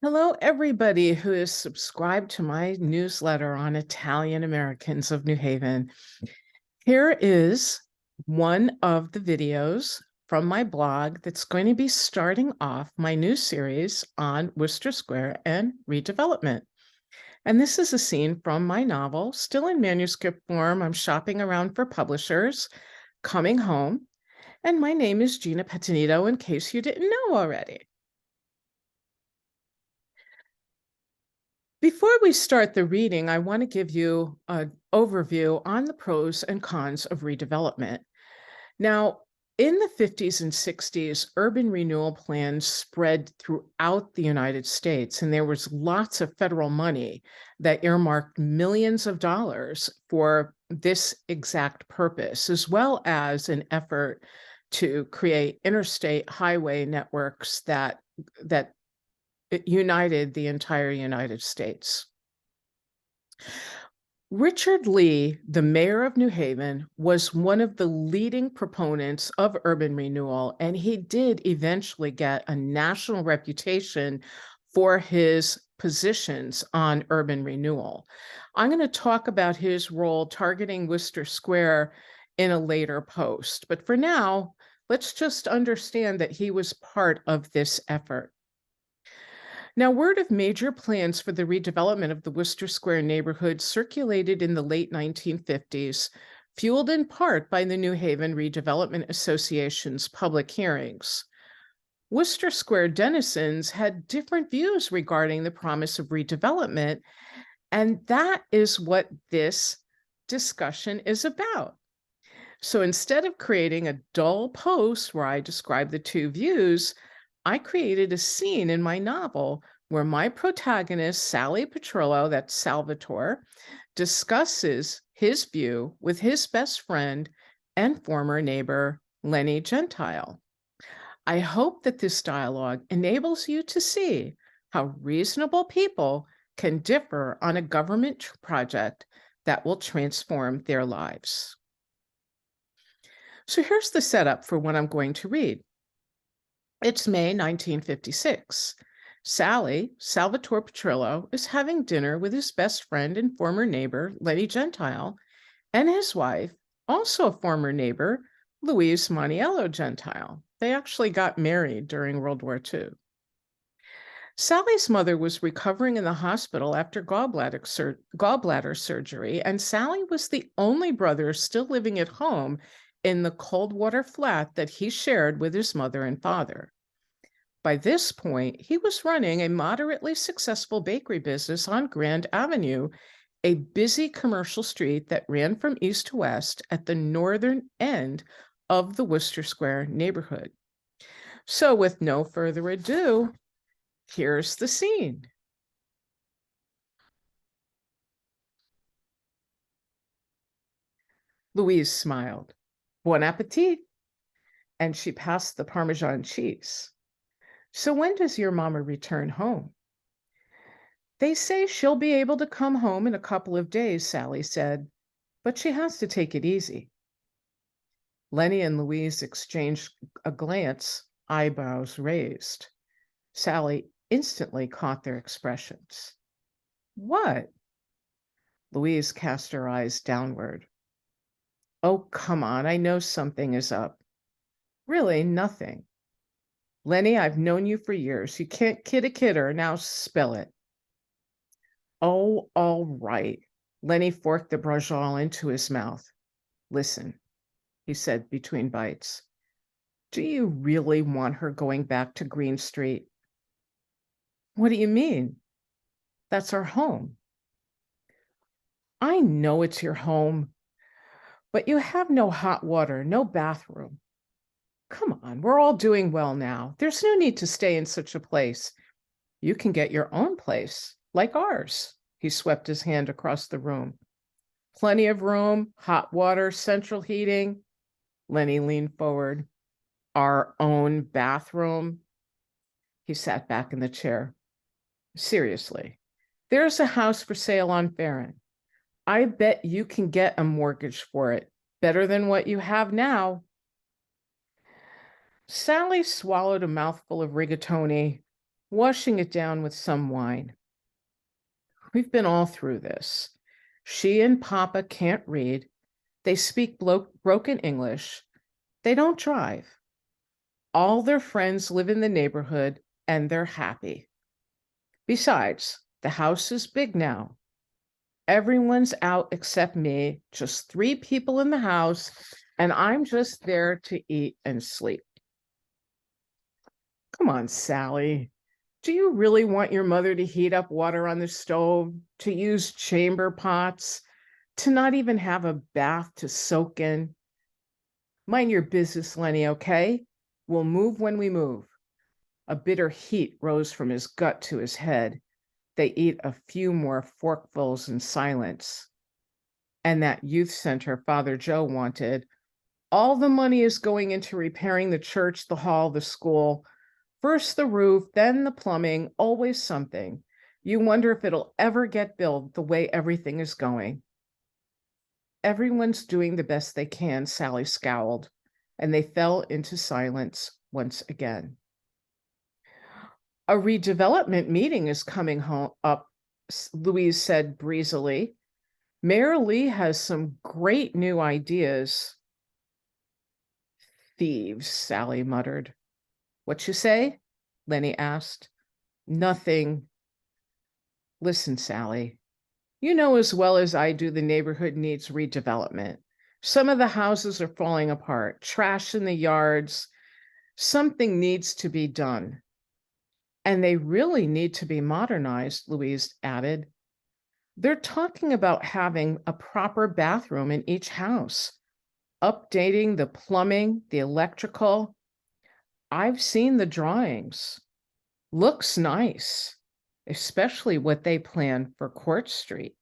Hello, everybody who is subscribed to my newsletter on Italian Americans of New Haven. Here is one of the videos from my blog that's going to be starting off my new series on Wooster Square and redevelopment. And this is a scene from my novel, still in manuscript form. I'm shopping around for publishers, coming home, and my name is Gina Petrillo, in case you didn't know already. Before we start the reading, I want to give you an overview on the pros and cons of redevelopment. Now, in the 50s and 60s, urban renewal plans spread throughout the United States, and there was lots of federal money that earmarked millions of dollars for this exact purpose, as well as an effort to create interstate highway networks that it united the entire United States. Richard Lee, the mayor of New Haven, was one of the leading proponents of urban renewal, and he did eventually get a national reputation for his positions on urban renewal. I'm going to talk about his role targeting Wooster Square in a later post, but for now, let's just understand that he was part of this effort. Now, word of major plans for the redevelopment of the Wooster Square neighborhood circulated in the late 1950s, fueled in part by the New Haven Redevelopment Association's public hearings. Wooster Square denizens had different views regarding the promise of redevelopment, and that is what this discussion is about. So instead of creating a dull post where I describe the two views, I created a scene in my novel where my protagonist, Sally Petrillo, that's Salvatore, discusses his view with his best friend and former neighbor, Lenny Gentile. I hope that this dialogue enables you to see how reasonable people can differ on a government project that will transform their lives. So here's the setup for what I'm going to read. It's May 1956. Salvatore Petrillo, is having dinner with his best friend and former neighbor, Lenny Gentile, and his wife, also a former neighbor, Louise Maniello Gentile. They actually got married during World War II. Sally's mother was recovering in the hospital after gallbladder surgery, and Sally was the only brother still living at home in the cold water flat that he shared with his mother and father. By this point, he was running a moderately successful bakery business on Grand Avenue, a busy commercial street that ran from east to west at the northern end of the Wooster Square neighborhood. So with no further ado, here's the scene. Louise smiled. Bon appetit. And she passed the Parmesan cheese. So when does your mama return home? They say she'll be able to come home in a couple of days, Sally said, but she has to take it easy. Lenny and Louise exchanged a glance, eyebrows raised. Sally instantly caught their expressions. What? Louise cast her eyes downward. Oh, come on, I know something is up. Really, nothing. Lenny, I've known you for years. You can't kid a kidder. Now spill it. Oh, all right. Lenny forked the brajol into his mouth. Listen, he said between bites. Do you really want her going back to Green Street? What do you mean? That's our home. I know it's your home, but you have no hot water, no bathroom. Come on, we're all doing well now. There's no need to stay in such a place. You can get your own place, like ours. He swept his hand across the room. Plenty of room, hot water, central heating. Lenny leaned forward. Our own bathroom. He sat back in the chair. Seriously, there's a house for sale on Farron. I bet you can get a mortgage for it, better than what you have now. Sally swallowed a mouthful of rigatoni. washing it down with some wine. We've been all through this. She and Papa can't read. They speak broken English. They don't drive. All their friends live in the neighborhood and they're happy. Besides, the house is big now. Everyone's out except me, just 3 people in the house, and I'm just there to eat and sleep. Come on, Sally. Do you really want your mother to heat up water on the stove, to use chamber pots, to not even have a bath to soak in? Mind your business, Lenny, okay? We'll move when we move. A bitter heat rose from his gut to his head. They eat a few more forkfuls in silence. And that youth center Father Joe wanted, all the money is going into repairing the church, the hall, the school. First the roof, then the plumbing, always something. You wonder if it'll ever get built the way everything is going. Everyone's doing the best they can, Sally scowled, and they fell into silence once again. A redevelopment meeting is coming up, Louise said breezily. Mayor Lee has some great new ideas. Thieves, Sally muttered. What you say? Lenny asked. Nothing. Listen, Sally, you know as well as I do the neighborhood needs redevelopment. Some of the houses are falling apart, trash in the yards. Something needs to be done. And they really need to be modernized, Louise added. They're talking about having a proper bathroom in each house, updating the plumbing, the electrical. I've seen the drawings. Looks nice, especially what they plan for Court Street.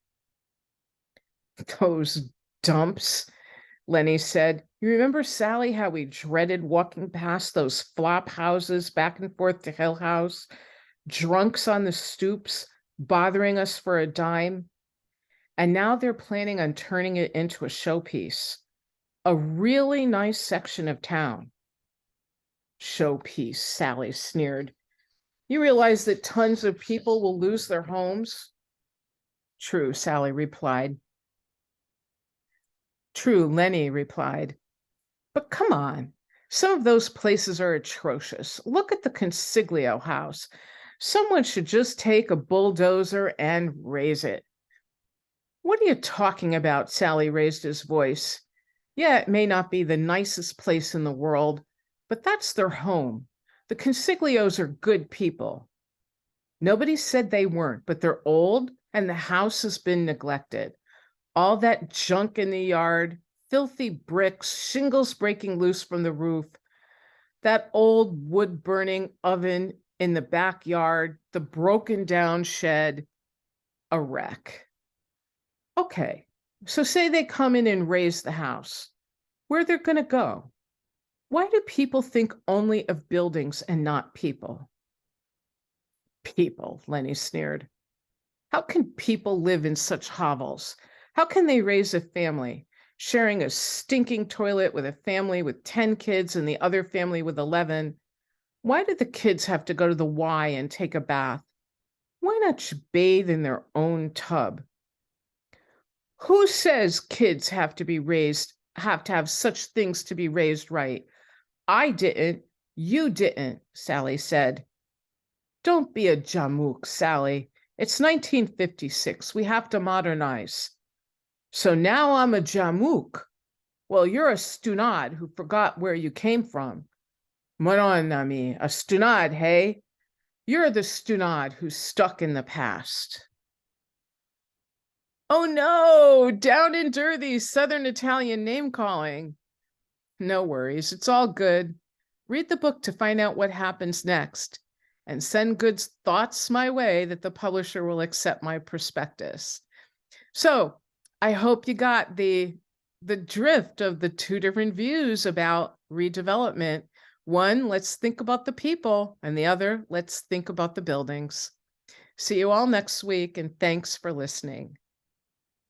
Those dumps, Lenny said. You remember, Sally, how we dreaded walking past those flop houses back and forth to Hill House, drunks on the stoops, bothering us for a dime? And now they're planning on turning it into a showpiece, a really nice section of town. Showpiece, Sally sneered. You realize that tons of people will lose their homes? True, Sally replied. True, Lenny replied. But come on, some of those places are atrocious. Look at the Consiglio house. Someone should just take a bulldozer and raze it. What are you talking about? Sally raised his voice. Yeah, it may not be the nicest place in the world, but that's their home. The Consiglios are good people. Nobody said they weren't, but they're old and the house has been neglected. All that junk in the yard, filthy bricks, shingles breaking loose from the roof, that old wood burning oven in the backyard, the broken down shed, a wreck. Okay, so say they come in and raise the house. Where they're going to go? Why do people think only of buildings and not people? People, Lenny sneered. How can people live in such hovels? How can they raise a family, sharing a stinking toilet with a family with 10 kids and the other family with 11? Why do the kids have to go to the Y and take a bath? Why not bathe in their own tub? Who says kids have to have such things to be raised right? I didn't. You didn't, Sally said. Don't be a jamook, Sally. It's 1956. We have to modernize. So now I'm a jamook. Well, you're a stunad who forgot where you came from. Mon ami, a stunad, hey? You're the stunad who's stuck in the past. Oh no, down and dirty Southern Italian name calling. No worries, it's all good. Read the book to find out what happens next and send good thoughts my way that the publisher will accept my prospectus. So I hope you got the drift of the 2 different views about redevelopment. One, let's think about the people, and the other, let's think about the buildings. See you all next week, and thanks for listening.